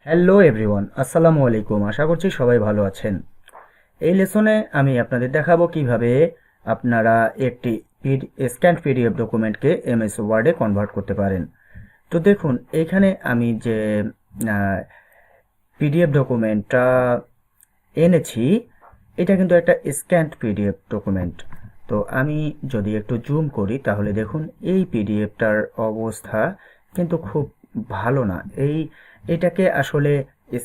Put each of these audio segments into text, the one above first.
Hello everyone, আসসালামু আলাইকুম। আশা করছি সবাই ভালো আছেন। এই লেসনে আমি আপনাদের দেখাবো কিভাবে আপনারা একটি স্ক্যান্ড পিডিএফ ডকুমেন্টকে এমএস ওয়ার্ডে কনভার্ট করতে পারেন। তো দেখুন, এইখানে আমি যে পিডিএফ ডকুমেন্টটা এনেছি, এটা কিন্তু একটা স্ক্যান্ড পিডিএফ ডকুমেন্ট। তো আমি যদি একটু জুম করি তাহলে দেখুন এই পিডিএফটার অবস্থা কিন্তু খুব ভালো না। এটাকে আসলে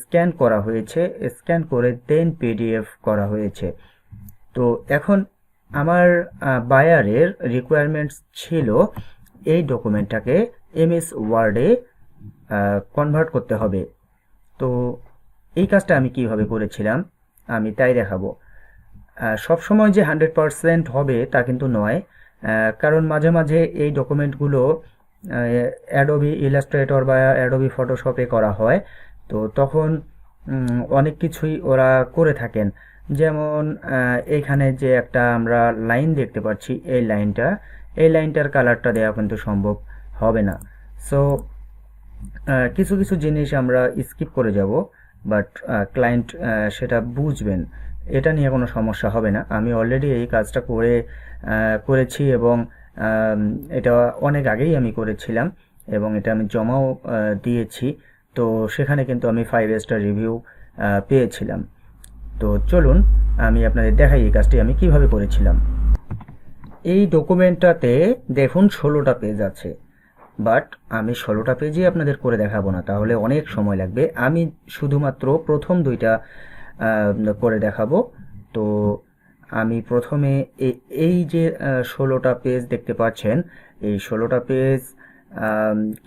স্ক্যান করা হয়েছে, স্ক্যান করে দেন পিডিএফ করা হয়েছে। তো এখন আমার বায়ারের রিকোয়ারমেন্টস ছিল এই ডকুমেন্টটাকে এমএস ওয়ার্ডে কনভার্ট করতে হবে। তো এই কাজটা আমি কিভাবে করেছিলাম আমি তাই দেখাবো। সবসময় যে 100% হবে তা কিন্তু নয়, কারণ মাঝে মাঝে এই ডকুমেন্টগুলো অ্যাডোবি ইলাস্ট্রেটর বা অ্যাডোবি ফটোশপে করা হয়। তো তখন অনেক কিছুই ওরা করে থাকেন। যেমন এইখানে যে একটা আমরা লাইন দেখতে পাচ্ছি, এই লাইনটার কালারটা দেওয়া কিন্তু সম্ভব হবে না। সো কিছু কিছু জিনিস আমরা স্কিপ করে যাব, বাট ক্লায়েন্ট সেটা বুঝবেন। এটা নিয়ে কোনো সমস্যা হবে না। আমি অলরেডি এই কাজটা করেছি এবং এটা অনেক আগেই আমি করেছিলাম এবং এটা আমি জমাও দিয়েছি। তো সেখানে কিন্তু আমি 5 স্টার রিভিউ পেয়েছিলাম। তো চলুন আমি আপনাদের দেখাই এই কাজটি আমি কিভাবে করেছিলাম। এই ডকুমেন্টটাতে দেখুন 16টা পেজ আছে, বাট আমি 16টা পেজই আপনাদের করে দেখাবো না, তাহলে অনেক সময় লাগবে। আমি শুধুমাত্র প্রথম দুইটা করে দেখাবো। তো আমি প্রথমে এই যে 16টা পেজ দেখতে পাচ্ছেন, এই 16টা পেজ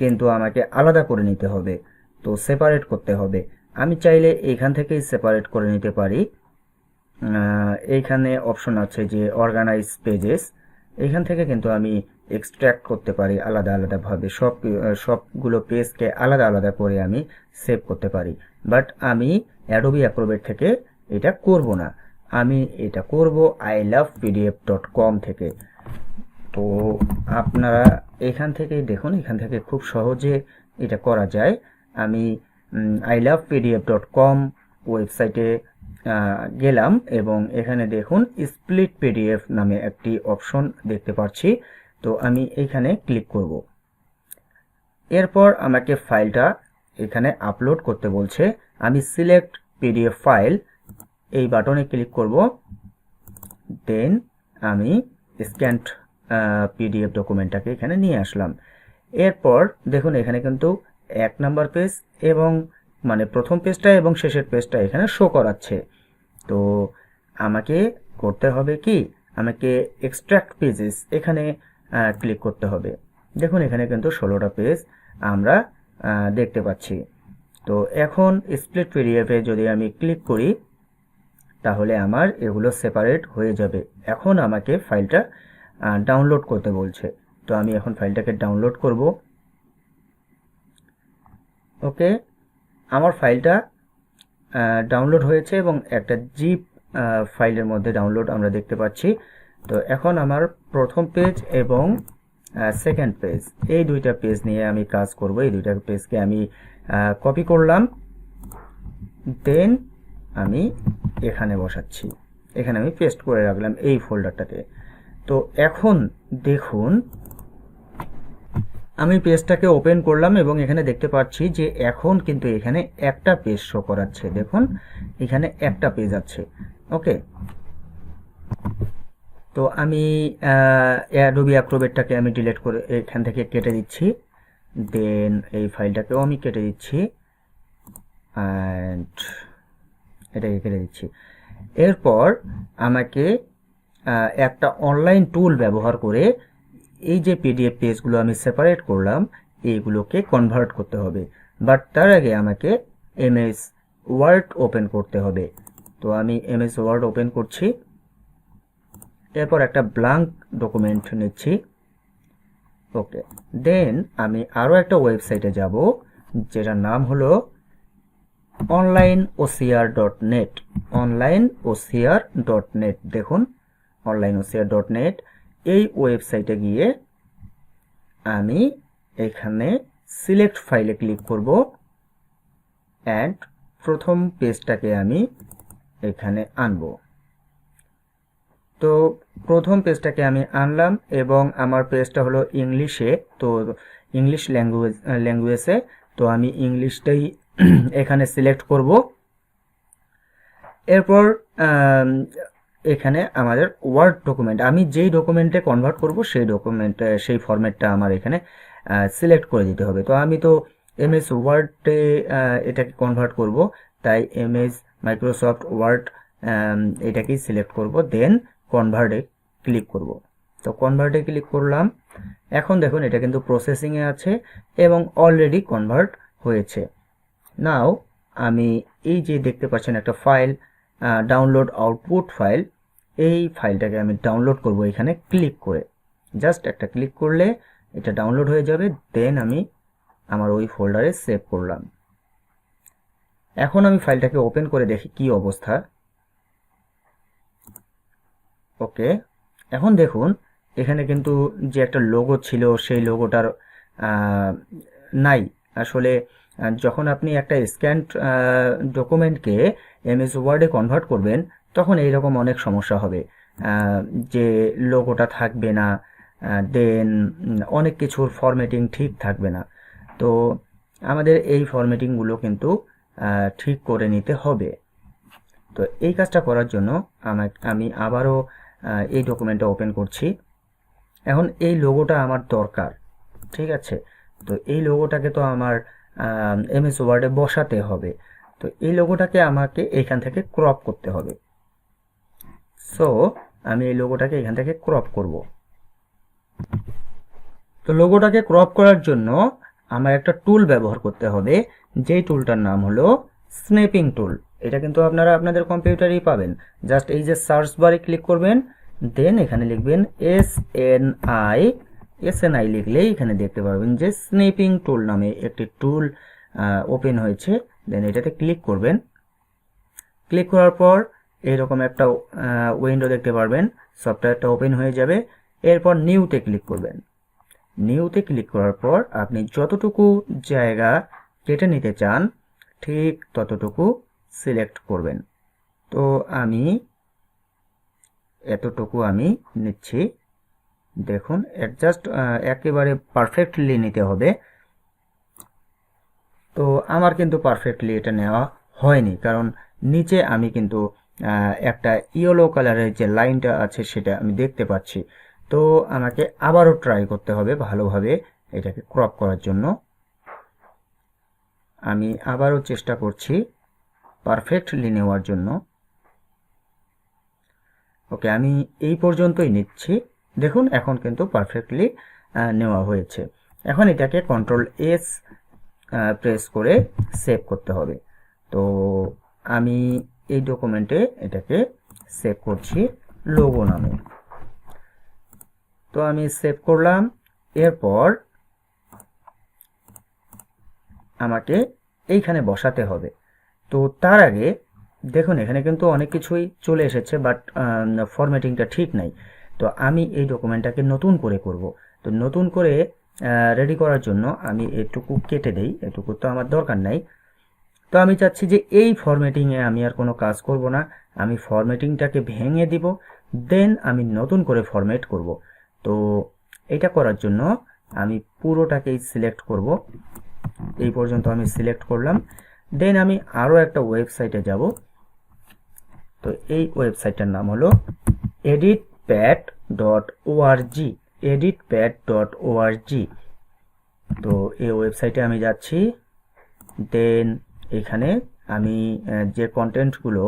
কিন্তু আমাকে আলাদা করে নিতে হবে। তো সেপারেট করতে হবে। আমি চাইলে এইখান থেকেই সেপারেট করে নিতে পারি। এইখানে অপশন আছে যে অর্গানাইজ পেজেস, এইখান থেকে কিন্তু আমি এক্সট্র্যাক্ট করতে পারি আলাদা আলাদাভাবে। সবগুলো পেজকে আলাদা আলাদা করে আমি সেভ করতে পারি। বাট আমি অ্যাডোবি অ্যাক্রোবেট থেকে এটা করব না, আমি এটা করব ilovepdf.com থেকে। তো আপনারা এখান থেকেই দেখুন, এখান থেকে খুব সহজে এটা করা যায়। আমি ilovepdf.com ওয়েবসাইটে গেলাম এবং এখানে দেখুন স্প্লিট পিডিএফ নামে একটি অপশন দেখতে পাচ্ছি। তো আমি এইখানে ক্লিক করব। এরপর আমাকে ফাইলটা এখানে আপলোড করতে বলছে। আমি সিলেক্ট পিডিএফ ফাইল এই বাটনে ক্লিক করব। দেন আমি স্ক্যান্ড পিডিএফ ডকুমেন্টটাকে এখানে নিয়ে আসলাম। এরপর দেখুন এখানে কিন্তু 1 নাম্বার পেজ এবং মানে প্রথম পেজটা এবং শেষের পেজটা এখানে শো করাচ্ছে। তো আমাকে করতে হবে কি, আমাকে এক্সট্রাক্ট পেজেস এখানে ক্লিক করতে হবে। দেখুন এখানে কিন্তু 16টা পেজ আমরা দেখতে পাচ্ছি। তো এখন স্প্লিট পিডিএফে যদি আমি ক্লিক করি তাহলে আমার এগুলো সেপারেট হয়ে যাবে। এখন আমাকে ফাইলটা ডাউনলোড করতে বলছে। তো আমি এখন ফাইলটাকে ডাউনলোড করব। ওকে, আমার ফাইলটা ডাউনলোড হয়েছে এবং একটা জিপ ফাইলের মধ্যে ডাউনলোড আমরা দেখতে পাচ্ছি। তো এখন আমার প্রথম পেজ এবং সেকেন্ড পেজ, এই দুইটা পেজ নিয়ে আমি কাজ করব। এই দুইটা পেজকে আমি কপি করলাম, দেন আমি এখানে বসাচ্ছি, এখানে আমি পেস্ট করে রাখলাম এই ফোল্ডারটাতে। তো এখন দেখুন আমি পেজটাকে ওপেন করলাম এবং এখানে দেখতে পাচ্ছি যে এখন কিন্তু এখানে একটা পেজ শো করাচ্ছে। দেখুন এখানে একটা পেজ আছে। ওকে, তো আমি অ্যাডোবি অ্যাক্রোবেটটাকে আমি ডিলিট করে এখান থেকে কেটে দিচ্ছি। দেন এই ফাইলটাকেও আমি কেটে দিচ্ছি অ্যান্ড এটাকে কেটে দিচ্ছি। এরপর আমাকে একটা অনলাইন টুল ব্যবহার করে এই যে পিডিএফ পেজগুলো আমি সেপারেট করলাম এইগুলোকে কনভার্ট করতে হবে। বাট তার আগে আমাকে এমএস ওয়ার্ড ওপেন করতে হবে। তো আমি এমএস ওয়ার্ড ওপেন করছি। এরপর একটা ব্ল্যাঙ্ক ডকুমেন্ট নিচ্ছি। ওকে, দেন আমি আরও একটা ওয়েবসাইটে যাব যেটার নাম হলো onlineocr.net। onlineocr.net, দেখুন onlineocr.net। এই ওয়েবসাইটে গিয়ে আমি এখানে সিলেক্ট ফাইলে ক্লিক করব অ্যান্ড প্রথম পেজটাকে আমি এখানে আনবো। তো প্রথম পেজটাকে আমি আনলাম এবং আমার পেজটা হলো ইংলিশে, তো ইংলিশ ল্যাঙ্গুয়েজে, তো আমি ইংলিশটাই এখানে সিলেক্ট করব। এরপর এখানে আমাদের ওয়ার্ড ডকুমেন্ট, আমি যেই ডকুমেন্টে কনভার্ট করব সেই ফরম্যাটটা আমার এখানে সিলেক্ট করে দিতে হবে। তো আমি তো এমএস ওয়ার্ডে এটাকে কনভার্ট করব, তাই এমএস মাইক্রোসফট ওয়ার্ড এটাকেই সিলেক্ট করব, দেন কনভার্টে ক্লিক করব। তো কনভার্টে ক্লিক করলাম। এখন দেখুন এটা কিন্তু প্রসেসিংয়ে আছে এবং অলরেডি কনভার্ট হয়েছে। নাও আমি এই যে দেখতে পাচ্ছেন একটা ফাইল, ডাউনলোড আউটপুট ফাইল, এই ফাইলটাকে আমি ডাউনলোড করব এখানে ক্লিক করে। জাস্ট একটা ক্লিক করলে এটা ডাউনলোড হয়ে যাবে, দেন আমি আমার ওই ফোল্ডারে সেভ করলাম। এখন আমি ফাইলটাকে ওপেন করে দেখি কি অবস্থা। ওকে, এখন দেখুন এখানে কিন্তু যে একটা লোগো ছিল সেই লোগোটার নাই। আসলে যখন আপনি একটা স্ক্যান্ড ডকুমেন্টকে এমএস ওয়ার্ডে কনভার্ট করবেন তখন এইরকম অনেক সমস্যা হবে, যে লোগোটা থাকবে না, দেন অনেক কিছুর ফরম্যাটিং ঠিক থাকবে না। তো আমাদের এই ফরম্যাটিংগুলো কিন্তু ঠিক করে নিতে হবে। তো এই কাজটা করার জন্য আমি আবারও এই ডকুমেন্টটা ওপেন করছি। এখন এই লোগোটা আমার দরকার, ঠিক আছে। তো এই লোগোটাকে তো আমার এমএস ওয়ার্ডে বসাতে হবে। তো এই লোগোটাকে আমাকে এখান থেকে ক্রপ করতে হবে। সো আমি এই লোগোটাকে এখান থেকে ক্রপ করব। তো লোগোটাকে ক্রপ করার জন্য আমার একটা টুল ব্যবহার করতে হবে, যেই টুলটার নাম হলো স্ন্যাপিং টুল। এটা কিন্তু আপনারা আপনাদের কম্পিউটারেই পাবেন। জাস্ট এই যে সার্চ বারে ক্লিক করবেন, দেন এখানে লিখবেন এসএনআই লিখলেই এখানে দেখতে পারবেন যে স্ন্যাপিং টুল নামে একটি টুল ওপেন হয়েছে। দেন এটাতে ক্লিক করবেন। ক্লিক করার পর এরকম একটা উইন্ডো দেখতে পারবেন, সফটওয়্যারটা ওপেন হয়ে যাবে। এরপর নিউতে ক্লিক করবেন। নিউতে ক্লিক করার পর আপনি যতটুকু জায়গা কেটে নিতে চান ঠিক ততটুকু সিলেক্ট করবেন। তো আমি এতটুকু আমি নিচ্ছি। দেখুন অ্যাডজাস্ট একেবারে পারফেক্টলি নিতে হবে। তো আমার কিন্তু পারফেক্টলি এটা নেওয়া হয়নি, কারণ নিচে আমি কিন্তু একটা ইয়েলো কালারের যে লাইনটা আছে সেটা আমি দেখতে পাচ্ছি। তো আমাকে আবারও ট্রাই করতে হবে ভালোভাবে এটাকে ক্রপ করার জন্য। আমি আবারও চেষ্টা করছি পারফেক্টলি নেওয়ার জন্য। ওকে, আমি এই পর্যন্তই নিচ্ছি। দেখুন এখন কিন্তু পারফেক্টলি নেওয়া হয়েছে। এখন এটাকে কন্ট্রোল-S প্রেস করে সেভ করতে হবে। তো আমি এই ডকুমেন্টে এটাকে সেভ করছি লোগো নামে। তো আমি সেভ করলাম। এরপর আমাকে এইখানে বসাতে হবে। তো তার আগে দেখুন এখানে কিন্তু অনেক কিছুই চলে এসেছে, বাট ফরম্যাটিংটা ঠিক নাই। তো আমি এই ডকুমেন্টটাকে নতুন করে করব। তো নতুন করে রেডি করার জন্য আমি এটুকু কেটে দেই, এটুকু তো আমার দরকার নাই। তো আমি চাচ্ছি যে এই ফরম্যাটিংয়ে আমি আর কোনো কাজ করব না, আমি ফরম্যাটিংটাকে ভেঙে দিব, দেন আমি নতুন করে ফরম্যাট করব। তো এটা করার জন্য আমি পুরোটাকেই সিলেক্ট করব। এই পর্যন্ত আমি সিলেক্ট করলাম। দেন আমি আরও একটা ওয়েবসাইটে যাব। তো এই ওয়েবসাইটটার নাম হলো editpad.org, editpad.org। তো এই ওয়েবসাইটে আমি যাচ্ছি। দেন এখানে আমি যে কন্টেন্টগুলো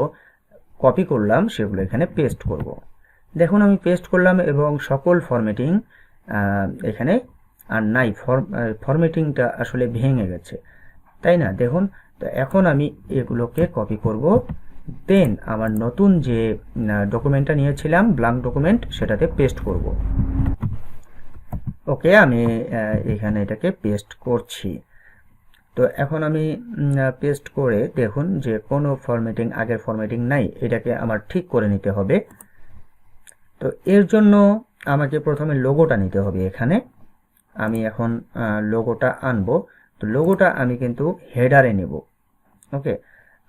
কপি করলাম সেগুলো এখানে পেস্ট করব। দেখুন আমি পেস্ট করলাম এবং সকল ফরম্যাটিং এখানে আর নাই, ফরম্যাটিংটা আসলে ভেঙে গেছে, তাই না? দেখুন, তো এখন আমি এগুলোকে কপি করব, দেন আমার নতুন যে ডকুমেন্টটা নিয়েছিলাম ব্ল্যাঙ্ক ডকুমেন্ট সেটাতে পেস্ট করব। ওকে, আমি এখানে এটাকে পেস্ট করছি। তো এখন আমি পেস্ট করে দেখুন যে কোনো ফরম্যাটিং, আগের ফরম্যাটিং নাই, এটাকে আমার ঠিক করে নিতে হবে। তো এর জন্য আমাকে প্রথমে লোগোটা নিতে হবে। এখানে আমি এখন লোগোটা আনবো। তো লোগোটা আমি কিন্তু হেডারে নেব। ওকে,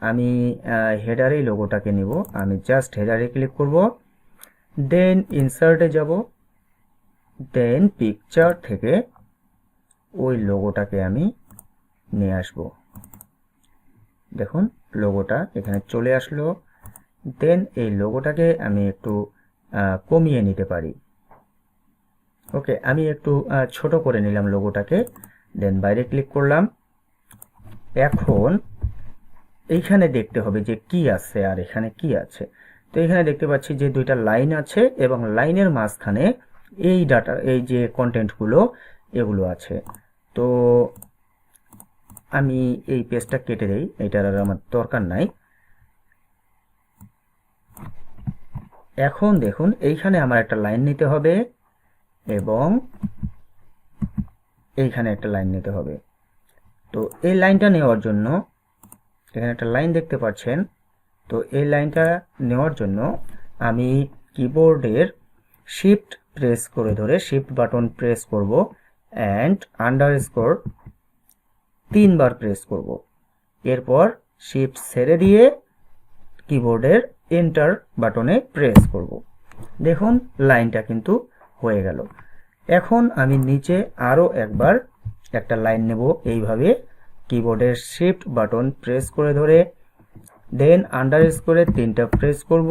আমি হেডারেই লোগোটাকে নিব। আমি জাস্ট হেডারে ক্লিক করব, দেন ইনসার্টে যাব, দেন পিকচার থেকে ওই লোগোটাকে আমি নিয়ে আসব। দেখুন লোগোটা এখানে চলে আসলো। দেন এই লোগোটাকে আমি একটু কমিয়ে নিতে পারি। ওকে, আমি একটু ছোট করে নিলাম লোগোটাকে, দেন বাইরে ক্লিক করলাম। এখন এইখানে দেখতে হবে যে কি আছে আর এখানে কি আছে। তো এখানে দেখতে পাচ্ছি যে দুইটা লাইন আছে এবং লাইনের মাঝখানে এই ডাটা, এই যে কন্টেন্টগুলো এগুলো আছে। তো আমি এই পেজটা কেটে দেই, এটার আর আমার দরকার নাই। এখন দেখুন এইখানে আমার একটা লাইন নিতে হবে এবং এইখানে একটা লাইন নিতে হবে। তো এই লাইনটা নেওয়ার জন্য এখানে একটা লাইন দেখতে পাচ্ছেন। তো এই লাইনটা নেওয়ার জন্য আমি কিবোর্ডের শিফট প্রেস করে ধরে শিফট বাটন প্রেস করব অ্যান্ড আন্ডারস্কোর 3 বার প্রেস করব। এরপর শিফট ছেড়ে দিয়ে কিবোর্ডের এন্টার বাটনে প্রেস করব। দেখুন লাইনটা কিন্তু হয়ে গেল। এখন আমি নিচে আরও একবার একটা লাইন নেব এইভাবে, কিবোর্ডের শিফট বাটন প্রেস করে ধরে দেন আন্ডারস্কোরে 3টা প্রেস করব,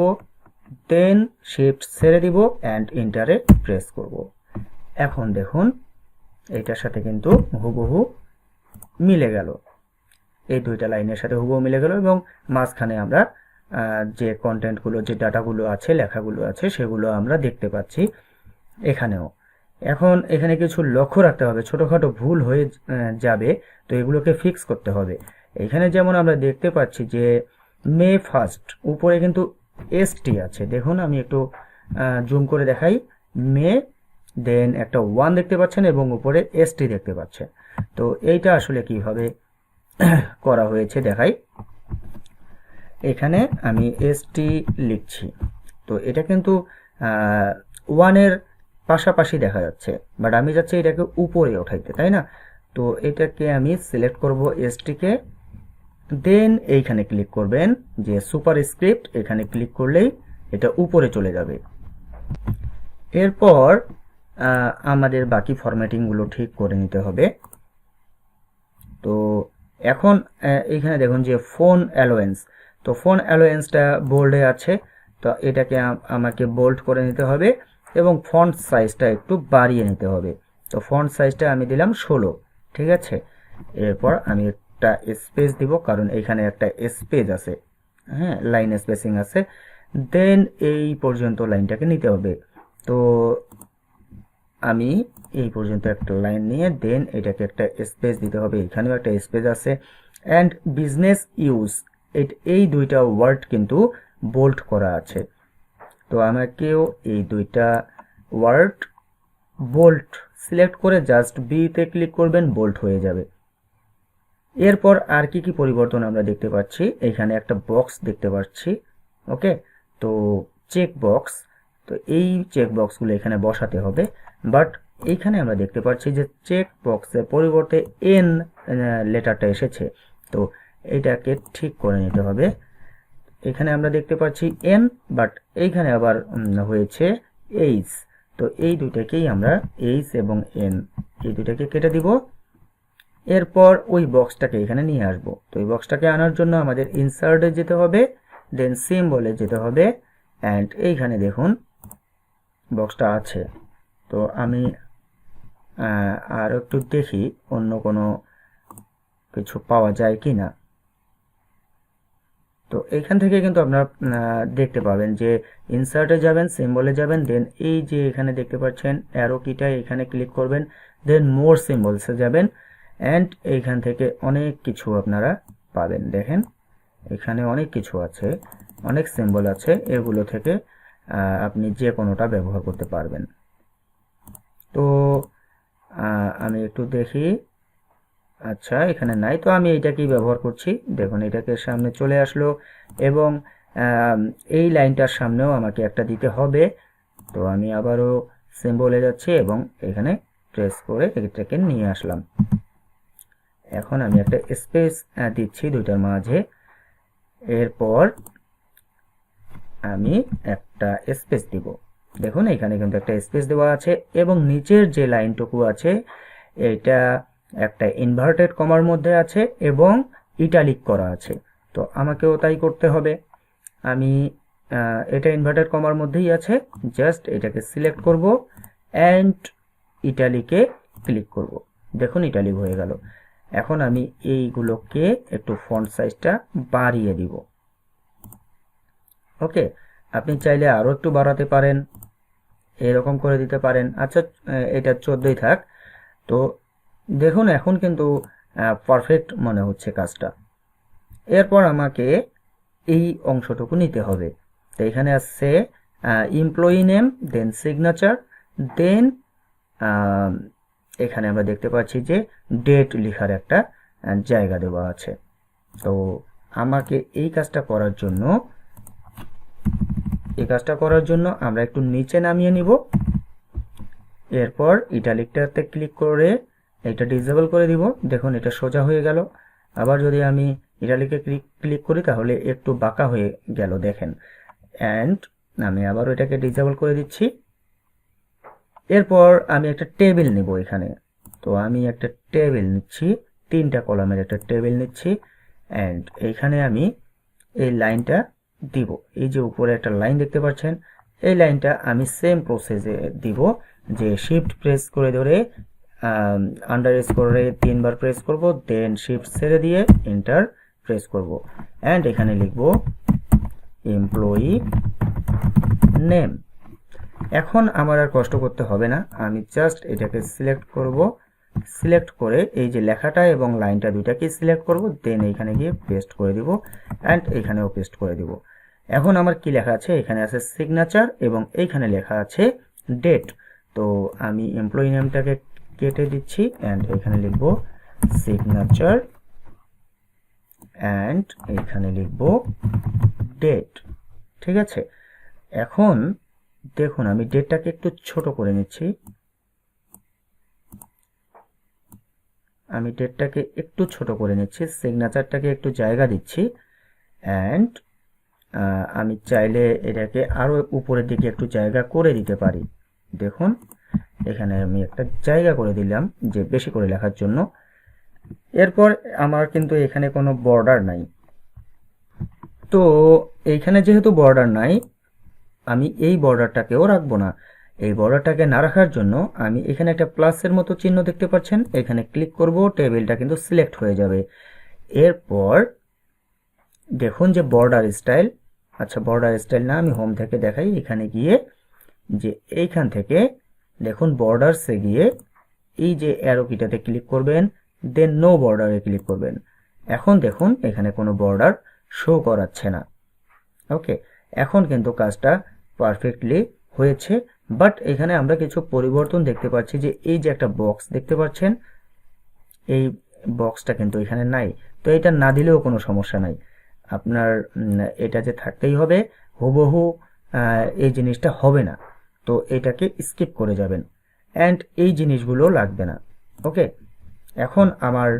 দেন শিফট ছেড়ে দিব অ্যান্ড এন্টারে প্রেস করব। এখন দেখুন এইটার সাথে কিন্তু হুবহু মিলে গেল, এই দুইটা লাইনের সাথে হুবহু মিলে গেল এবং মাঝখানে আমরা যে কন্টেন্টগুলো, যে ডাটাগুলো আছে, লেখাগুলো আছে সেগুলো আমরা দেখতে পাচ্ছি এখানেও। এখন এখানে কিছু লক্ষ্য রাখতে হবে, ছোটোখাটো ভুল হয়ে যাবে, তো এগুলোকে ফিক্স করতে হবে। এখানে যেমন আমরা দেখতে পাচ্ছি যে মে 1 উপরে কিন্তু এসটি আছে। দেখুন আমি একটু জুম করে দেখাই, মে দেন একটা 1 দেখতে পাচ্ছেন এবং উপরে এসটি দেখতে পাচ্ছেন। তো এইটা আসলে কিভাবে করা হয়েছে দেখাই। এখানে আমি এসটি লিখছি, তো এটা কিন্তু 1-এর পাশাপাশি দেখা যাচ্ছে, বাট আমি যাচ্ছি এটাকে উপরে উঠাইতে, তাই না? তো এটাকে আমি সিলেক্ট করব এসটিকে, দেন এইখানে ক্লিক করবেন যে সুপার স্ক্রিপ্ট, এখানে ক্লিক করলেই এটা উপরে চলে যাবে। এরপর আমাদের বাকি ফরম্যাটিংগুলো ঠিক করে নিতে হবে। তো এখন এইখানে দেখুন যে ফোন অ্যালোয়েন্স, তো ফোন অ্যালোয়েন্সটা বোল্ডে আছে, তো এটাকে আমাকে বোল্ড করে নিতে হবে এবং ফন্ট সাইজটা একটু বাড়িয়ে নিতে হবে। তো ফন্ট সাইজটা আমি দিলাম 16, ঠিক আছে। এরপর আমি একটা স্পেস দিব, কারণ এইখানে একটা স্পেস আছে, হ্যাঁ, লাইন স্পেসিং আছে। দেন এই পর্যন্ত লাইনটাকে নিতে হবে। তো আমি এই পর্যন্ত একটা লাইন নিয়ে দেন এটাকে একটা স্পেস দিতে হবে, এখানেও একটা স্পেস আছে। অ্যান্ড বিজনেস ইউজ, এই দুইটা ওয়ার্ড কিন্তু বোল্ড করা আছে, তো আমাকেও এই দুইটা ওয়ার্ড বোল্ড সিলেক্ট করে জাস্ট বিতে ক্লিক করবেন, বোল্ড হয়ে যাবে। এরপর আর কি কি পরিবর্তন আমরা দেখতে পাচ্ছি, এখানে একটা বক্স দেখতে পাচ্ছি, ওকে। তো চেক বক্স, তো এই চেক বক্সগুলো এখানে বসাতে হবে, বাট এইখানে আমরা দেখতে পাচ্ছি যে চেক বক্সের পরিবর্তে এন লেটারটা এসেছে, তো এইটাকে ঠিক করে নিতে হবে। এখানে আমরা দেখতে পাচ্ছি এন, বাট এইখানে আবার হয়েছে এইচ, তো এই দুইটাকেই আমরা এইচ এবং এন এই দুইটাকে কেটে দিব। এরপর ওই বক্সটাকে এখানে নিয়ে আসব। তো এই বক্সটাকে আনার জন্য আমাদের ইনসার্টে যেতে হবে, দেন সিম্বলে যেতে হবে, অ্যান্ড এইখানে দেখুন বক্সটা আছে। তো আমি আর একটু দেখি অন্য কোনো কিছু পাওয়া যায় কি না। তো এইখান থেকে কিন্তু আপনারা দেখতে পাবেন যে ইনসার্টে যাবেন, সিম্বলে যাবেন, দেন এই যে এখানে দেখতে পাচ্ছেন অ্যারো কিটা, এখানে ক্লিক করবেন, দেন মোর সিম্বলসে যাবেন, অ্যান্ড এইখান থেকে অনেক কিছু আপনারা পাবেন। দেখেন এখানে অনেক কিছু আছে, অনেক সিম্বল আছে, এগুলো থেকে আপনি যে কোনোটা ব্যবহার করতে পারবেন। তো আমি একটু দেখি, আচ্ছা এখানে নাই, তো আমি এইটাকেই ব্যবহার করছি। দেখুন এটাকে সামনে চলে আসলো এবং এই লাইনটার সামনেও আমাকে একটা দিতে হবে। তো আমি আবারও সিম্বলে যাচ্ছি এবং এখানে প্রেস করে এটাকে নিয়ে আসলাম। এখন আমি একটা স্পেস দিচ্ছি দুইটার মাঝে, এরপর আমি একটা স্পেস দিব। দেখুন এখানে কিন্তু একটা স্পেস দেওয়া আছে এবং নিচের যে লাইনটুকু আছে এটা একটা ইনভার্টেড কমার মধ্যে আছে এবং ইটালিক করা আছে। তো আমাকেও তাই করতে হবে। আমি এটা ইনভার্টেড কমার মধ্যেই আছে, জাস্ট এটাকে সিলেক্ট করব অ্যান্ড ইটালিকে ক্লিক করব। দেখুন ইটালিক হয়ে গেল। এখন আমি এইগুলোকে একটু ফন্ট সাইজটা বাড়িয়ে দিব। ওকে, আপনি চাইলে আরও একটু বাড়াতে পারেন, এরকম করে দিতে পারেন। আচ্ছা, এটা 14ই থাক। তো দেখুন এখন কিন্তু পারফেক্ট মনে হচ্ছে কাজটা। এরপর আমাকে এই অংশটুকু নিতে হবে। তো এখানে আসছে এমপ্লয়ি নেম, দেন সিগনেচার, দেন এখানে আমরা দেখতে পাচ্ছি যে ডেট লেখার একটা জায়গা দেওয়া আছে। তো আমাকে এই কাজটা করার জন্য আমরা একটু নিচে নামিয়ে নিব। এরপর ইটালিকটাতে ক্লিক করে এটা ডিসেবল করে দিব। দেখুন এটা সোজা হয়ে গেল। আবার যদি আমি ইটালিকে ক্লিক করি তাহলে একটু বাঁকা হয়ে গেল, দেখেন। অ্যান্ড আমি আবার এটাকে ডিসেবল করে দিচ্ছি। এরপর আমি একটা টেবিল নিব এখানে। তো আমি একটা টেবিল নিচ্ছি, 3টা কলামের একটা টেবিল নিচ্ছি। অ্যান্ড এইখানে আমি এই লাইনটা দিব। এই যে উপরে একটা লাইন দেখতে পাচ্ছেন, এই লাইনটা আমি সেম প্রসেসে দিব, যে শিফট প্রেস করে ধরে আন্ডারস্কোরে 3বার প্রেস করব, দেন শিফট ছেড়ে দিয়ে এন্টার প্রেস করব। অ্যান্ড এখানে লিখব এমপ্লয়ি নেম। এখন আমার আর কষ্ট করতে হবে না, আমি জাস্ট এটাকে সিলেক্ট করব। সিলেক্ট করে এই যে লেখাটা এবং লাইনটা দুইটাকে সিলেক্ট করব, দেন এইখানে গিয়ে পেস্ট করে দিব অ্যান্ড এখানেও পেস্ট করে দিব। এখন আমার কি লেখা আছে, এখানে আছে সিগনেচার এবং এইখানে লেখা আছে ডেট। তো আমি এমপ্লয়ি নেমটাকে কেটে দিচ্ছি অ্যান্ড এখানে লিখব সিগনেচার অ্যান্ড এখানে লিখব ডেট। ঠিক আছে, এখন দেখুন আমি ডেটটাকে একটু ছোট করে নিচ্ছি। সিগনেচারটাকে একটু জায়গা দিচ্ছি অ্যান্ড আমি চাইলে এটাকে আরো উপরের দিকে একটু জায়গা করে দিতে পারি। দেখুন এখানে আমি একটা জায়গা করে দিলাম যে বেশি করে লেখার জন্য। এরপর আমার কিন্তু এখানে কোনো বর্ডার নাই, তো এইখানে যেহেতু বর্ডার নাই আমি এই বর্ডারটাকেও রাখবো না। এই বর্ডারটাকে না রাখার জন্য আমি এখানে একটা প্লাসের মতো চিহ্ন দেখতে পাচ্ছেন, এখানে ক্লিক করব, টেবিলটা কিন্তু সিলেক্ট হয়ে যাবে। এরপর দেখুন যে বর্ডার স্টাইল, আচ্ছা বর্ডার স্টাইল না, আমি হোম থেকে দেখাই। এখানে গিয়ে যে এইখান থেকে দেখুন বর্ডারসে গিয়ে এই যে অ্যারো কিটাতে ক্লিক করবেন, দেন নো বর্ডারে ক্লিক করবেন। এখন দেখুন এখানে কোনো বর্ডার শো করাচ্ছে না। ওকে, এখন কিন্তু কাজটা পারফেক্টলি হয়েছে। বাট এখানে আমরা কিছু পরিবর্তন দেখতে পাচ্ছি, যে এই যে একটা বক্স দেখতে পাচ্ছেন, এই বক্সটা কিন্তু এখানে নাই। তো এটা না দিলেও কোনো সমস্যা নাই, আপনার এটা যে থাকতেই হবে, হুবহু এই জিনিসটা হবে না। তো এটাকে স্কিপ করে যাবেন অ্যান্ড এই জিনিসগুলো লাগবে না। ওকে, এখন আমার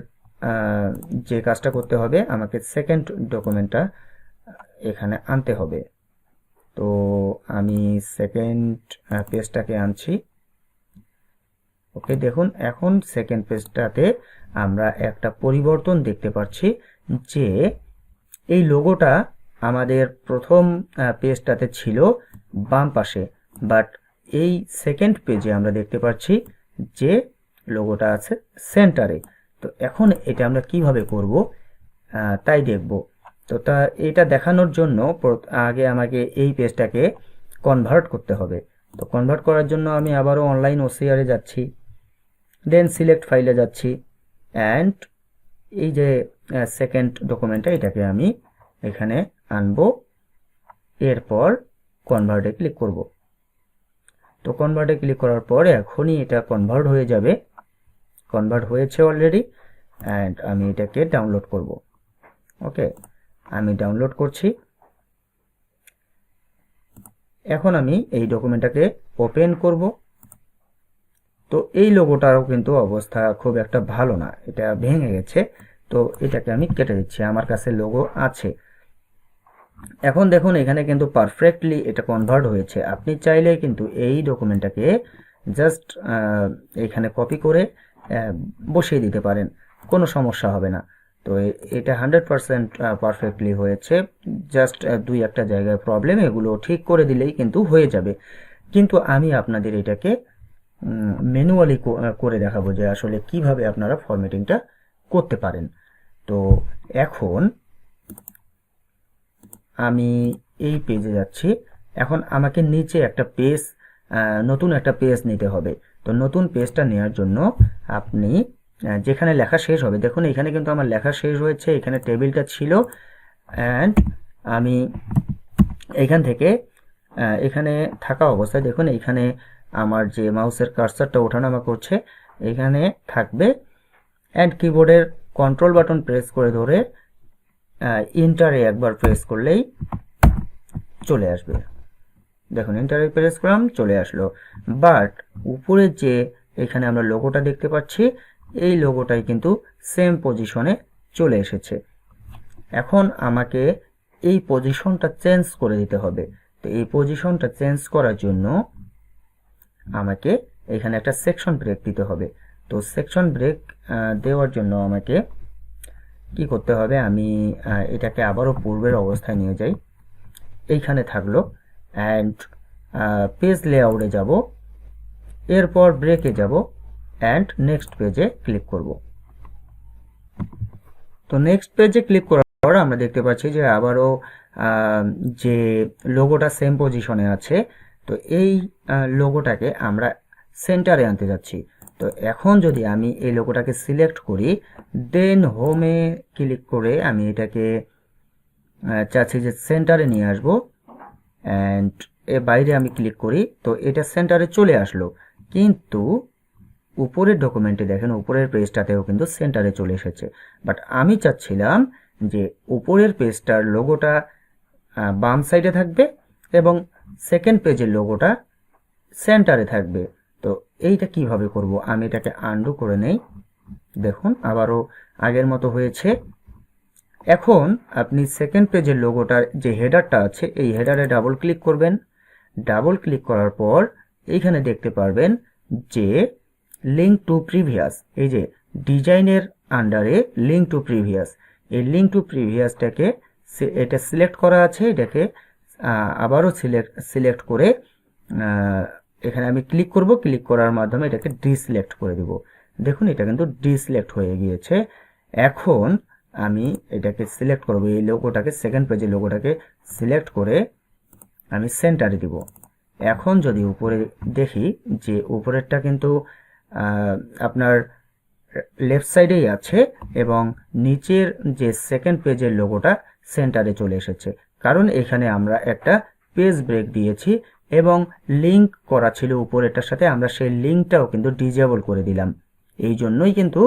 যে কাজটা করতে হবে, আমাকে সেকেন্ড ডকুমেন্টটা এখানে আনতে হবে। তো আমি সেকেন্ড পেজটাকে আনছি। ওকে, দেখুন এখন সেকেন্ড পেজটাতে আমরা একটা পরিবর্তন দেখতে পাচ্ছি, যে এই লোগোটা আমাদের প্রথম পেজটাতে ছিল বাম পাশে, বাট এই সেকেন্ড পেজে আমরা দেখতে পাচ্ছি যে লোগোটা আছে সেন্টারে। তো এখন এটা আমরা কিভাবে করব তাই দেখব। তো এটা দেখানোর জন্য আগে আমাকে এই পেজটাকে কনভার্ট করতে হবে। তো কনভার্ট করার জন্য আমি আবারও অনলাইন ওসিআরে যাচ্ছি, দেন সিলেক্ট ফাইলে যাচ্ছি অ্যান্ড এই যে সেকেন্ড ডকুমেন্টটা এটাকে আমি এখানে আনবো। এরপর কনভার্টে ক্লিক করব। তো কনভার্টে ক্লিক করার পর এখনই এটা কনভার্ট হয়ে যাবে, কনভার্ট হয়েছে অলরেডি। অ্যান্ড আমি এটাকে ডাউনলোড করব। ওকে, আমি ডাউনলোড করছি। এখন আমি এই ডকুমেন্টটাকে ওপেন করব। তো এই লোগোটারও কিন্তু অবস্থা খুব একটা ভালো না, এটা ভেঙে গেছে। তো এটাকে আমি কেটে দিচ্ছি, আমার কাছে লোগো আছে। এখন দেখুন এখানে কিন্তু পারফেক্টলি এটা কনভার্ট হয়েছে। আপনি চাইলে কিন্তু এই ডকুমেন্টটাকে জাস্ট এখানে কপি করে বসিয়ে দিতে পারেন, কোনো সমস্যা হবে না। তো এটা 100% পারফেক্টলি হয়েছে। জাস্ট দুই একটা জায়গায় প্রবলেম, এগুলো ঠিক করে দিলেই কিন্তু হয়ে যাবে। কিন্তু আমি আপনাদের এটাকে ম্যানুয়ালি করে দেখাবো যে আসলে কিভাবে আপনারা ফরম্যাটিংটা করতে পারেন। তো এখন আমি এই পেজে যাচ্ছি। এখন আমাকে নিচে একটা পেজ, নতুন একটা পেজ নিতে হবে। তো নতুন পেজটা নেওয়ার জন্য আপনি যেখানে লেখা শেষ হবে, দেখুন এখানে কিন্তু আমার লেখা শেষ হয়েছে, এখানে টেবিলটা ছিল। অ্যান্ড আমি এইখান থেকে এখানে থাকা অবস্থায় দেখুন এইখানে আমার যে মাউসের কার্সারটা ওঠানামা করছে এখানে থাকবে। অ্যান্ড কিবোর্ডের কন্ট্রোল বাটন প্রেস করে ধরে এন্টারে একবার প্রেস করলেই চলে আসবে। দেখুন এন্টারে প্রেস করলাম, চলে আসলো। বাট উপরে যে এখানে আমরা লোগোটা দেখতে পাচ্ছি, এই লোগোটাই কিন্তু সেম পজিশনে চলে এসেছে। এখন আমাকে এই পজিশনটা চেঞ্জ করে দিতে হবে। তো এই পজিশনটা চেঞ্জ করার জন্য আমাকে এখানে একটা সেকশন ব্রেক দিতে হবে। তো সেকশন ব্রেক দেওয়ার জন্য আমাকে কি করতে হবে, আমি এটাকে আবারও পূর্বের অবস্থায় নিয়ে যাই, এইখানে থাকলো। অ্যান্ড পেজ লেআউটে যাব, এরপর ব্রেকে যাব, অ্যান্ড নেক্সট পেজে ক্লিক করব। তো নেক্সট পেজে ক্লিক করার পর আমরা দেখতে পাচ্ছি যে আবারও যে লোগোটা সেম পজিশনে আছে। তো এই লোগোটাকে আমরা সেন্টারে আনতে যাচ্ছি। তো এখন যদি আমি এই লোগোটাকে সিলেক্ট করি, দেন হোমে ক্লিক করে আমি এটাকে চাচ্ছি যে সেন্টারে নিয়ে আসবো। অ্যান্ড এর বাইরে আমি ক্লিক করি, তো এটা সেন্টারে চলে আসলো। কিন্তু উপরের ডকুমেন্টে দেখেন উপরের পেজটাতেও কিন্তু সেন্টারে চলে এসেছে। বাট আমি চাচ্ছিলাম যে উপরের পেজটার লোগোটা বাম সাইডে থাকবে এবং সেকেন্ড পেজের লোগোটা সেন্টারে থাকবে। তো এইটা কিভাবে করব, আমি এটাকে আনডু করে নেই। দেখুন আবারও আগের মতো হয়েছে। এখন আপনি সেকেন্ড পেজের লোগোটার যে হেডারটা আছে এই হেডারে ডাবল ক্লিক করবেন। ডাবল ক্লিক করার পর এইখানে দেখতে পারবেন যে লিঙ্ক টু প্রিভিয়াস, এই যে ডিজাইনের আন্ডারে লিঙ্ক টু প্রিভিয়াস, এই লিঙ্ক টু প্রিভিয়াসটাকে এটা সিলেক্ট করা আছে, এটাকে আবারও সিলেক্ট করে এখানে আমি ক্লিক করব। ক্লিক করার মাধ্যমে এটাকে ডিসিলেক্ট করে দেব। দেখুন এটা কিন্তু ডিসিলেক্ট হয়ে গিয়েছে। এখন আমি এটাকে সিলেক্ট করব, এই লোগোটাকে সেকেন্ড পেজের লোগোটাকে সিলেক্ট করে আমি সেন্টারে দিব। এখন যদি উপরে দেখি যে উপরেরটা কিন্তু আপনার লেফট সাইডেই আছে এবং নিচের যে সেকেন্ড পেজের লোগোটা সেন্টারে চলে এসেছে, কারণ এখানে আমরা একটা পেজ ব্রেক দিয়েছি এবং লিঙ্ক করা ছিল উপরেরটার সাথে, আমরা সেই লিঙ্কটাও কিন্তু ডিজেবল করে দিলাম। এই জন্যই কিন্তু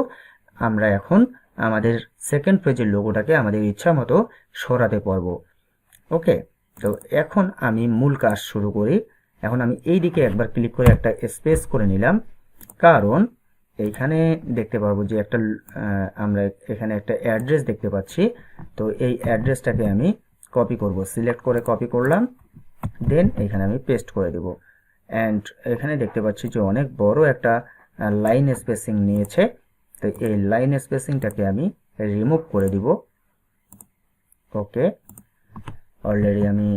আমরা এখন আমাদের সেকেন্ড পেজের লোগোটাকে আমাদের ইচ্ছা মতো সরাতে পারবো। ওকে, তো এখন আমি মূল কাজ শুরু করি। এখন আমি এই দিকে একবার ক্লিক করে একটা স্পেস করে নিলাম, কারণ এইখানে দেখতে পারবো যে একটা আমরা এখানে একটা অ্যাড্রেস দেখতে পাচ্ছি। তো এই অ্যাড্রেসটাকে আমি কপি করব, সিলেক্ট করে কপি করলাম, দেন এখানে আমি পেস্ট করে দেব। অ্যান্ড এখানে দেখতে পাচ্ছি যে অনেক বড় একটা লাইন স্পেসিং নিয়েছে। তো এই লাইন স্পেসিংটাকে আমি রিমুভ করে দিব। ওকে, অলরেডি আমি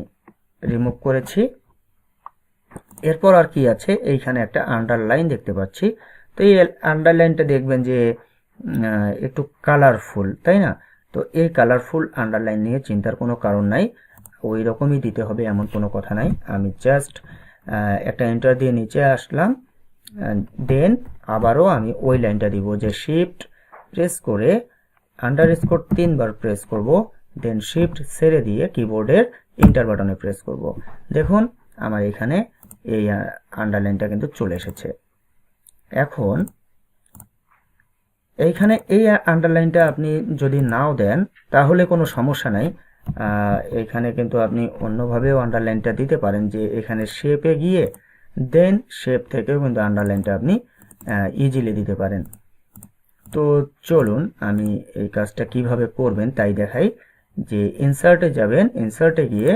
রিমুভ করেছি। এরপর আর কি আছে, এইখানে একটা আন্ডারলাইন দেখতে পাচ্ছি। তো এই আন্ডারলাইনটা দেখবেন যে একটু কালারফুল, তাই না? তো এই কালারফুল আন্ডারলাইন নিয়ে চিন্তার কোনো কারণ নাই, ওই রকমই দিতে হবে এমন কোনো কথা নাই। আমি জাস্ট একটা এন্টার দিয়ে নিচে আসলাম, দেন আবারও আমি ওই লাইনটা দিব যে শিফট প্রেস করে আন্ডারস্কোর 3 বার প্রেস করব, দেন শিফট ছেড়ে দিয়ে কিবোর্ডের এন্টার বাটনে প্রেস করব। দেখুন আমার এখানে এই আন্ডারলাইনটা কিন্তু চলে এসেছে। এখন এইখানে এই আন্ডারলাইনটা আপনি যদি নাও দেন তাহলে কোনো সমস্যা নাই। এখানে কিন্তু আপনি অন্যভাবেও আন্ডারলাইনটা দিতে পারেন, যে এখানে শেপে গিয়ে দেন শেপ থেকেও কিন্তু আন্ডারলাইনটা আপনি ইজিলি দিতে পারেন। তো চলুন আমি এই কাজটা কিভাবে করবেন তাই দেখাই। যে ইনসার্টে যাবেন, ইনসার্টে গিয়ে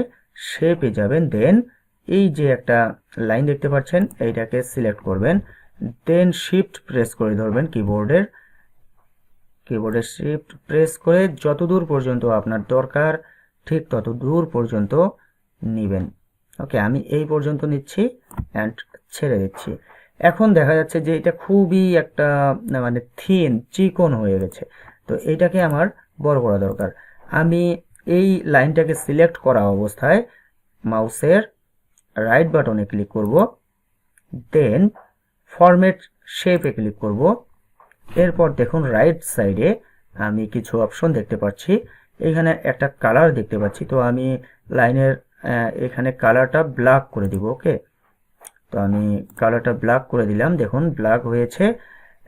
শেপে যাবেন, দেন এই যে একটা লাইন দেখতে পাচ্ছেন এইটাকে সিলেক্ট করবেন, দেন শিফট প্রেস করে ধরবেন কিবোর্ডের শিফট প্রেস করে যতদূর পর্যন্ত আপনার দরকার ঠিক তত দূর পর্যন্ত নেবেন। ওকে, আমি এই পর্যন্ত নিচ্ছি অ্যান্ড ছেড়ে দিচ্ছি। এখন দেখা যাচ্ছে যে এটা খুবই একটা মানে থিন চিকন হয়ে গেছে। তো এইটাকে আমার বড় করা দরকার। আমি এই লাইনটাকে সিলেক্ট করা অবস্থায় মাউসের রাইট বাটনে ক্লিক করব, দেন ফরম্যাট শেপে ক্লিক করব। এরপর দেখুন রাইট সাইডে আমি কিছু অপশন দেখতে পাচ্ছি, এখানে একটা কালার দেখতে পাচ্ছি। তো আমি লাইনের এখানে কালারটা ব্ল্যাক করে দিব। ওকে, তো আমি কালারটা ব্ল্যাক করে দিলাম, দেখুন ব্ল্যাক হয়েছে।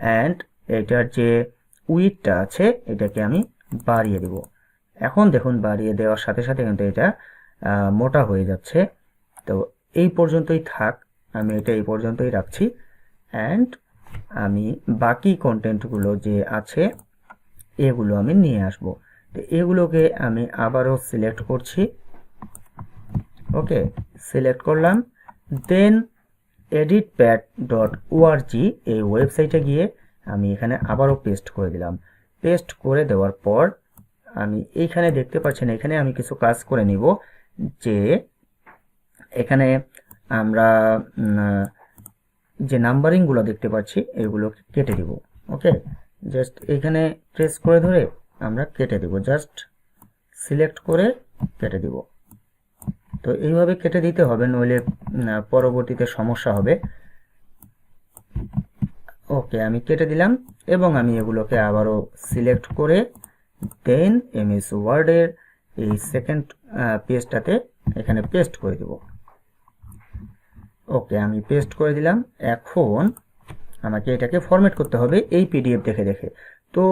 অ্যান্ড এটার যে উইডথটা আছে এটাকে আমি বাড়িয়ে দেব। এখন দেখুন বাড়িয়ে দেওয়ার সাথে সাথে কিন্তু এটা মোটা হয়ে যাচ্ছে। তো এই পর্যন্তই থাক, আমি এটা এই পর্যন্তই রাখছি। অ্যান্ড আমি বাকি কন্টেন্টগুলো যে আছে এগুলো আমি নিয়ে আসব। তো এগুলোকে আমি আবারও সিলেক্ট করছি। ওকে, সিলেক্ট করলাম, দেন editpad.org এই ওয়েবসাইটে গিয়ে আমি এখানে আবারও পেস্ট করে দিলাম। পেস্ট করে দেওয়ার পর আমি এইখানে দেখতে পাচ্ছেন এখানে আমি কিছু কাজ করে নিব। যে এখানে আমরা যে নাম্বারিংগুলো দেখতে পাচ্ছি এগুলোকে কেটে দিব। ওকে, জাস্ট এখানে প্রেস করে ধরে আমরা কেটে দিব, জাস্ট সিলেক্ট করে কেটে দিব। তো এইভাবে কেটে দিতে হবে, নইলে পরবর্তীতে সমস্যা হবে। ওকে, আমি কেটে দিলাম এবং আমি এগুলোকে আবারও সিলেক্ট করে দেন এমএস ওয়ার্ডের এই সেকেন্ড পেজটাতে এখানে পেস্ট করে দেব। ওকে, আমি পেস্ট করে দিলাম। এখন আমাকে এটাকে ফরম্যাট করতে হবে এই পিডিএফ দেখে দেখে। তো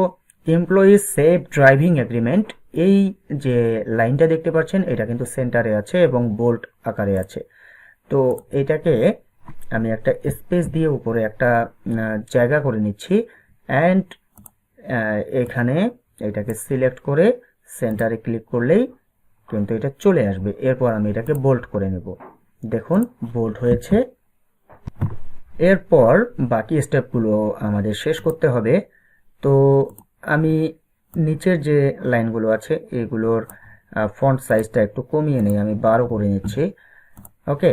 এমপ্লয়িজ সেভ ড্রাইভিং এগ্রিমেন্ট এই যে লাইনটা দেখতে পাচ্ছেন এটা কিন্তু সেন্টারে আছে এবং বোল্ড আকারে আছে। তো এটাকে আমি একটা স্পেস দিয়ে উপরে একটা জায়গা করে নিচ্ছি অ্যান্ড এখানে এটাকে সিলেক্ট করে সেন্টারে ক্লিক করলেই কিন্তু এটা চলে আসবে। এরপর আমি এটাকে বোল্ড করে নেব, দেখুন বোল্ড হয়েছে। এরপর বাকি স্টেপগুলো আমাদের শেষ করতে হবে। তো আমি নিচের যে লাইনগুলো আছে এগুলোর ফন্ট সাইজটা একটু কমিয়ে নেই, আমি 12 করে নিচ্ছি। ওকে,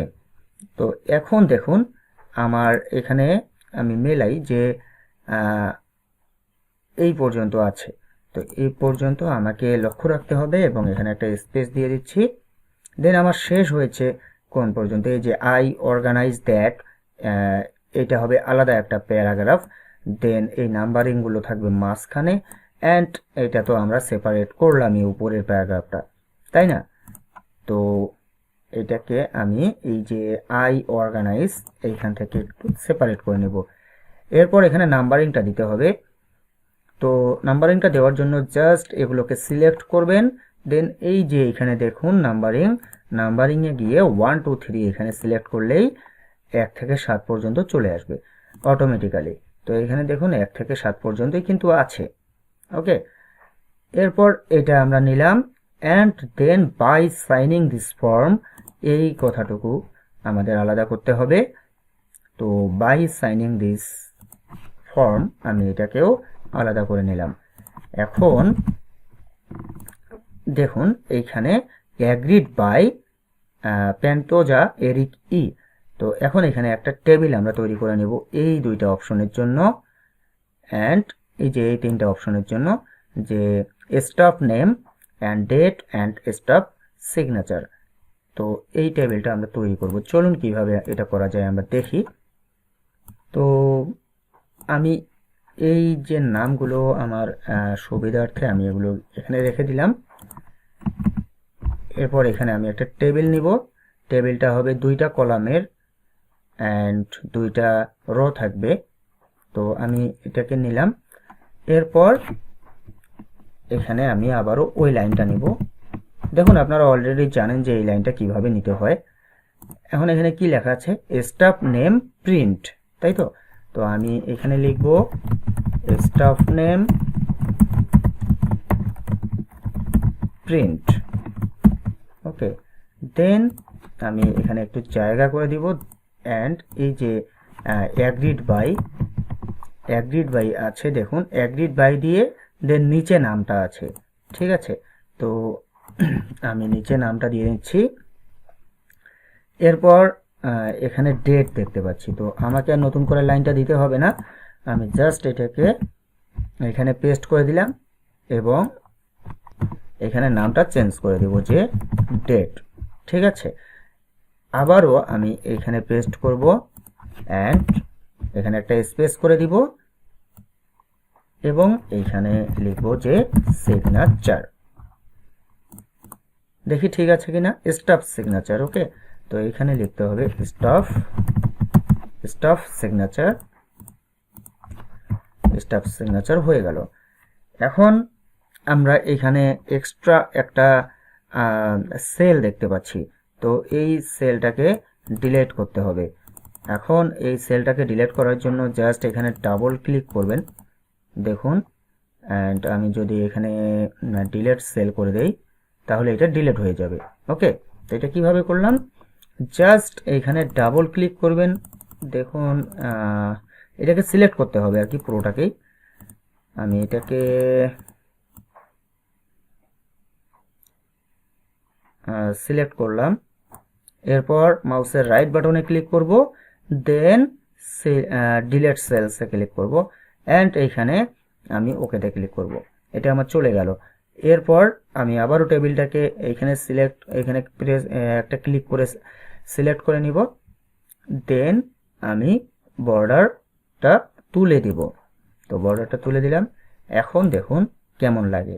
তো এখন দেখুন আমার এখানে আমি মেলাই যে এই পর্যন্ত আছে। তো এই পর্যন্ত আমাকে লক্ষ্য রাখতে হবে এবং এখানে একটা স্পেস দিয়ে দিচ্ছি। দেন আমার শেষ হয়েছে কোন পর্যন্ত, এই যে আই অর্গানাইজ দ্যাট, এটা হবে আলাদা একটা প্যারাগ্রাফ। দেন এই নাম্বারিংগুলো থাকবে মাঝখানে অ্যান্ড এটা তো আমরা সেপারেট করলামই উপরের প্যারাগ্রাফটা, তাই না? তো এটাকে আমি এই যে আই অর্গানাইজ এইখান থেকে একটু সেপারেট করে নেব। এরপর এখানে নাম্বারিংটা দিতে হবে। তো নাম্বারিংটা দেওয়ার জন্য জাস্ট এগুলোকে সিলেক্ট করবেন, দেন এই যে এখানে দেখুন নাম্বারিংয়ে গিয়ে 1 2 3 এখানে সিলেক্ট করলেই 1 থেকে 7 পর্যন্ত চলে আসবে অটোমেটিক্যালি। তো এখানে দেখুন 1 থেকে 7 পর্যন্তই কিন্তু আছে। ওকে, এরপর এটা আমরা নিলাম and then by signing this form এই কথাটুকু আমাদের আলাদা করতে হবে। তো বাই সাইনিং দিস ফর্ম আমি এটাকেও আলাদা করে নিলাম। এখন দেখুন এইখানে অ্যাগ্রিড বাই প্যান্টোজা এরিক ই। তো এখন এখানে একটা টেবিল আমরা তৈরি করে নেব এই দুইটা অপশনের জন্য অ্যান্ড এই যে এই তিনটা অপশনের জন্য, যে staff name and date and staff signature. তো এই টেবিলটা আমরা তৈরি করব। চলুন কিভাবে এটা করা যায় আমরা দেখি। তো আমি এই যে নামগুলো আমার সুবিধার্থে আমি এগুলো এখানে রেখে দিলাম। এরপর এখানে আমি একটা টেবিল নিব, টেবিলটা হবে 2টা কলামের অ্যান্ড 2টা রো থাকবে। তো আমি এটাকে নিলাম। এরপর এখানে আমি আবারও ওই লাইনটা নিব। দেখুন আপনারা অলরেডি জানেন যে এই লাইনটা কিভাবে নিতে হয়। এখন এখানে কি লেখা আছে, স্টাফ নেম প্রিন্ট, তাই তো? তো আমি এখানে লিখব স্টাফ নেম প্রিন্ট। ওকে, দেন আমি এখানে একটু জায়গা করে দিব, অ্যান্ড এই যে অ্যাগ্রিড বাই আছে, দেখুন অ্যাগ্রিড বাই দিয়ে দেন নিচে নামটা আছে। ঠিক আছে, তো আমি নিচে নামটা দিয়ে নিচ্ছি। এরপর এখানে ডেট দেখতে পাচ্ছি, তো আমাকে আর নতুন করে লাইনটা দিতে হবে না, আমি জাস্ট এটাকে এখানে পেস্ট করে দিলাম এবং এখানে নামটা চেঞ্জ করে দেব যে ডেট। ঠিক আছে, আবারও আমি এখানে পেস্ট করব অ্যান্ড এখানে একটা স্পেস করে দিব এবং এইখানে লিখব যে সিগনেচার। দেখি ঠিক আছে কিনা, স্টাফ সিগনেচার। ওকে, তো এখানে লিখতে হবে স্টাফ সিগনেচার হয়ে গেল। এখন আমরা এখানে এক্সট্রা একটা সেল দেখতে পাচ্ছি, তো এই সেলটাকে ডিলিট করতে হবে। এখন এই সেলটাকে ডিলিট করার জন্য জাস্ট এখানে ডাবল ক্লিক করবেন, দেখুন, অ্যান্ড আমি যদি এখানে ডিলিট সেল করে দেই তাহলে এটা ডিলিট হয়ে যাবে। ওকে, তো এটা কিভাবে করলাম, জাস্ট এখানে ডাবল ক্লিক করবেন, দেখুন এটাকে সিলেক্ট করতে হবে আর কি পুরোটাকেই। আমি এটাকে সিলেক্ট করলাম, এরপর মাউসের রাইট বাটনে ক্লিক করব, দেন ডিলিট সেলসে ক্লিক করব অ্যান্ড এইখানে আমি ওকেতে ক্লিক করব। এটা আমার চলে গেল। এরপর আমি আবারও টেবিলটাকে এখানে প্রেস একটা ক্লিক করে সিলেক্ট করে নিব, দেন আমি বর্ডারটা তুলে দিব। তো বর্ডারটা তুলে দিলাম, এখন দেখুন কেমন লাগে।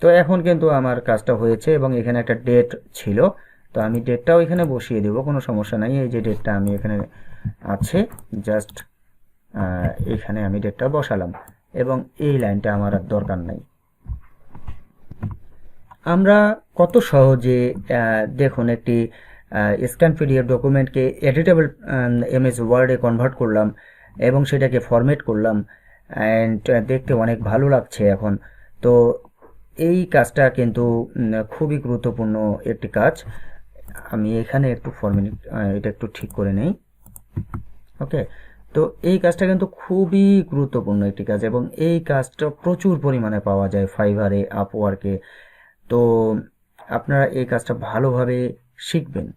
তো এখন কিন্তু আমার কাজটা হয়েছে এবং এখানে একটা ডেট ছিল, তো আমি ডেটটাও এখানে বসিয়ে দেব, কোনো সমস্যা নাই। এই যে ডেটটা আমি এখানে আছে, জাস্ট এখানে আমি ডেটটা বসালাম এবং এই লাইনটা আমার আর দরকার নাই। আমরা কত সহজে দেখুন একটি স্ক্যান পিডিএফ ডকুমেন্টকে এডিটেবল এমএস ওয়ার্ডে কনভার্ট করলাম এবং সেটাকে ফরম্যাট করলাম, অ্যান্ড দেখতে অনেক ভালো লাগছে এখন। তো এই কাজটা কিন্তু খুবই গুরুত্বপূর্ণ একটি কাজ। আমি এখানে একটু এটা একটু ঠিক করে নেই। ওকে, তো এই কাজটা কিন্তু খুবই গুরুত্বপূর্ণ একটি কাজ এবং এই কাজটা প্রচুর পরিমাণে পাওয়া যায় ফাইবারে, আপওয়ার্কে। তো আপনারা এই কাজটা ভালোভাবে শিখবেন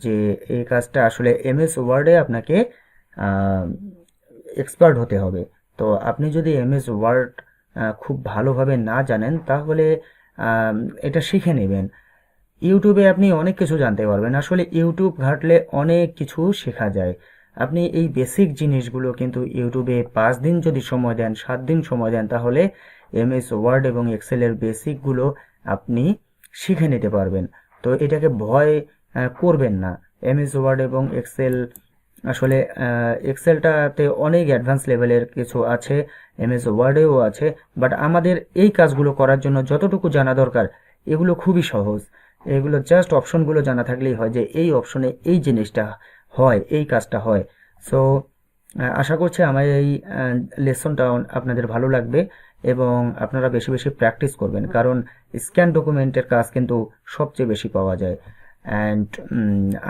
যে এই কাজটা আসলে এমএস ওয়ার্ডে আপনাকে এক্সপার্ট হতে হবে। তো আপনি যদি এমএস ওয়ার্ড খুব ভালোভাবে না জানেন তাহলে এটা শিখে নেবেন। ইউটিউবে আপনি অনেক কিছু জানতে পারবেন, আসলে ইউটিউব ঘাঁটলে অনেক কিছু শেখা যায়। আপনি এই বেসিক জিনিসগুলো কিন্তু ইউটিউবে 5 দিন যদি সময় দেন, 7 দিন সময় দেন, তাহলে এমএস ওয়ার্ড এবং এক্সেলের বেসিকগুলো আপনি শিখে নিতে পারবেন। তো এটাকে ভয় করবেন না। এমএস ওয়ার্ড এবং এক্সেল আসলে এক্সেলটাতে অনেক অ্যাডভান্স লেভেলের কিছু আছে, এমএস ওয়ার্ডেও আছে, বাট আমাদের এই কাজগুলো করার জন্য যতটুকু জানা দরকার এগুলো খুবই সহজ। এগুলো জাস্ট অপশনগুলো জানা থাকলেই হয় যে এই অপশনে এই জিনিসটা হয়, এই কাজটা হয়। সো আশা করছি আমার এই লেসনটা আপনাদের ভালো লাগবে এবং আপনারা বেশি বেশি প্র্যাকটিস করবেন, কারণ স্ক্যান ডকুমেন্টের কাজ কিন্তু সবচেয়ে বেশি পাওয়া যায়। অ্যান্ড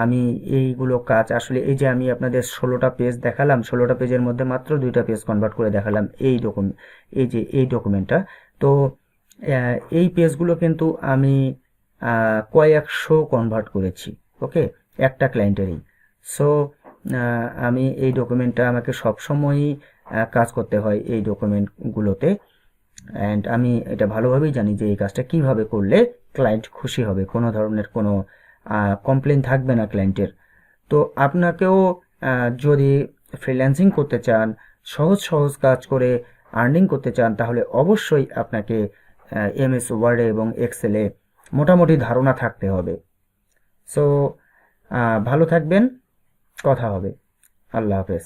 আমি এইগুলো কাজ আসলে এই যে আমি আপনাদের 16টা পেজ দেখালাম, 16টা পেজের মধ্যে মাত্র 2টা পেজ কনভার্ট করে দেখালাম এই ডকুমেন্টটা। তো এই পেজগুলো কিন্তু আমি কয়েকশো কনভার্ট করেছি, ওকে, একটা ক্লায়েন্টেরই। সো আমি এই ডকুমেন্টটা আমাকে সবসময়ই কাজ করতে হয় এই ডকুমেন্টগুলোতে, অ্যান্ড আমি এটা ভালোভাবেই জানি যে এই কাজটা কিভাবে করলে ক্লায়েন্ট খুশি হবে, কোনো ধরনের কোনো কমপ্লেন থাকবে না ক্লায়েন্টের। তো আপনাকেও যদি ফ্রিল্যান্সিং করতে চান, সহজ সহজ কাজ করে আর্নিং করতে চান, তাহলে অবশ্যই আপনাকে এমএস ওয়ার্ডে এবং এক্সেলে মোটামুটি ধারণা থাকতে হবে। সো ভালো থাকবেন, কথা হবে। আল্লাহ হাফেজ।